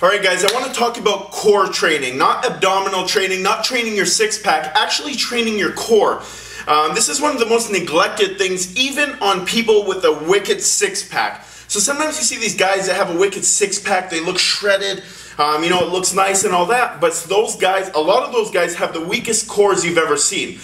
Alright guys, I want to talk about core training, not abdominal training, not training your six-pack, actually training your core. This is one of the most neglected things, even on people with a wicked six-pack. So sometimes you see these guys that have a wicked six-pack, they look shredded, it looks nice and all that, but those guys, a lot of those guys have the weakest cores you've ever seen.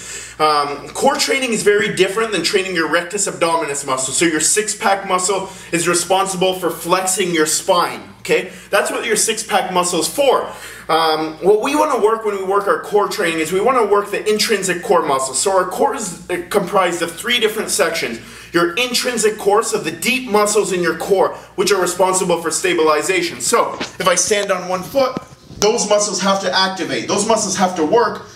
Core training is very different than training your rectus abdominis muscle. So your six-pack muscle is responsible for flexing your spine. Okay, that's what your six-pack muscle is for. What we want to work when we work our core training is we want to work the intrinsic core muscle. So our core is comprised of three different sections. Your intrinsic core, so the deep muscles in your core, which are responsible for stabilization. So if I stand on one foot, those muscles have to activate. Those muscles have to work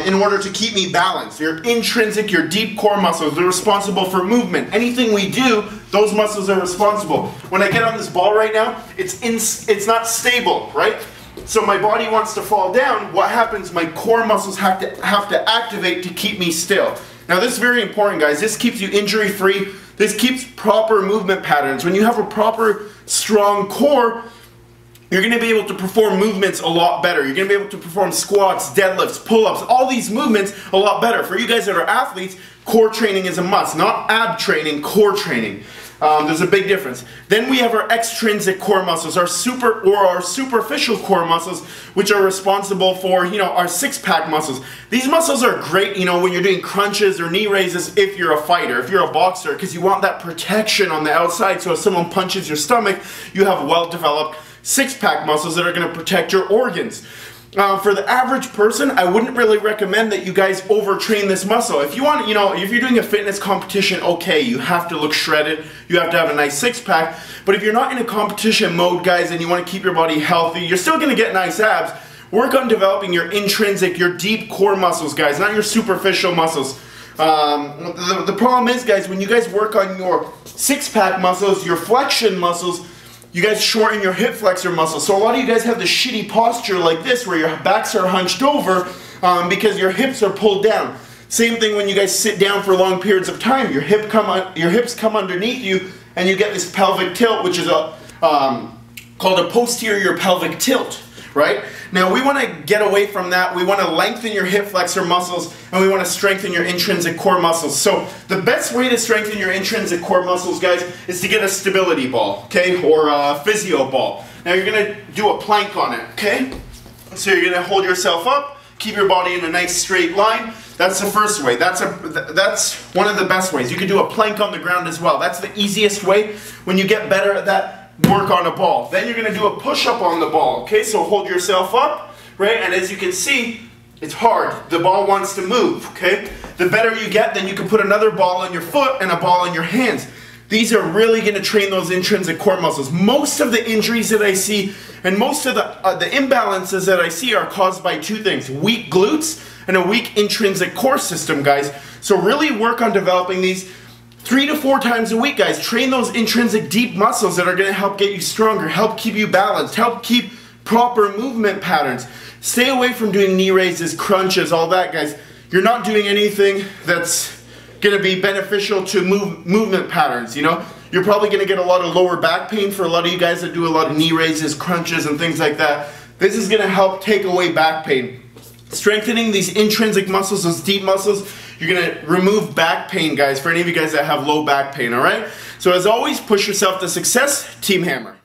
in order to keep me balanced. Your intrinsic, your deep core muscles, they're responsible for movement. Anything we do, those muscles are responsible. When I get on this ball right now, it's not stable, right? So my body wants to fall down. What happens? My core muscles have to activate to keep me still. Now this is very important, guys. This keeps you injury free. This keeps proper movement patterns. When you have a proper, strong core, you're going to be able to perform movements a lot better. You're going to be able to perform squats, deadlifts, pull-ups, all these movements a lot better. For you guys that are athletes, core training is a must. Not ab training, core training. There's a big difference. Then we have our extrinsic core muscles, our superficial core muscles, which are responsible for, our six-pack muscles. These muscles are great, when you're doing crunches or knee raises if you're a fighter, if you're a boxer, because you want that protection on the outside, so if someone punches your stomach, you have well-developed six-pack muscles that are going to protect your organs. For the average person, I wouldn't really recommend that you guys overtrain this muscle. If you want, if you're doing a fitness competition, okay, you have to look shredded, you have to have a nice six-pack, but if you're not in a competition mode, guys, and you want to keep your body healthy, you're still going to get nice abs. Work on developing your intrinsic, your deep core muscles, guys, not your superficial muscles. The problem is, guys, when you guys work on your six-pack muscles, your flexion muscles, you guys shorten your hip flexor muscle. So a lot of you guys have the shitty posture like this where your backs are hunched over because your hips are pulled down. Same thing when you guys sit down for long periods of time. Your hips come underneath you and you get this pelvic tilt, which is called a posterior pelvic tilt. Right? Now we want to get away from that. We want to lengthen your hip flexor muscles and we want to strengthen your intrinsic core muscles. So the best way to strengthen your intrinsic core muscles, guys, is to get a stability ball, okay, or a physio ball. Now you're going to do a plank on it, okay? So you're going to hold yourself up, keep your body in a nice straight line. That's the first way. That's one of the best ways. You can do a plank on the ground as well. That's the easiest way. When you get better at that, work on a ball. Then you're going to do a push-up on the ball, okay? So hold yourself up, right? And as you can see, it's hard. The ball wants to move, okay? The better you get, then you can put another ball on your foot and a ball in your hands. These are really going to train those intrinsic core muscles. Most of the injuries that I see and most of the imbalances that I see are caused by two things: weak glutes and a weak intrinsic core system, guys. So really work on developing these 3 to 4 times a week, guys. Train those intrinsic deep muscles that are going to help get you stronger, help keep you balanced, help keep proper movement patterns. Stay away from doing knee raises, crunches, all that, guys. You're not doing anything that's going to be beneficial to movement patterns, You're probably going to get a lot of lower back pain for a lot of you guys that do a lot of knee raises, crunches, and things like that. This is going to help take away back pain. Strengthening these intrinsic muscles, those deep muscles, you're going to remove back pain, guys, for any of you guys that have low back pain, alright? So as always, push yourself to success. Team Hammer.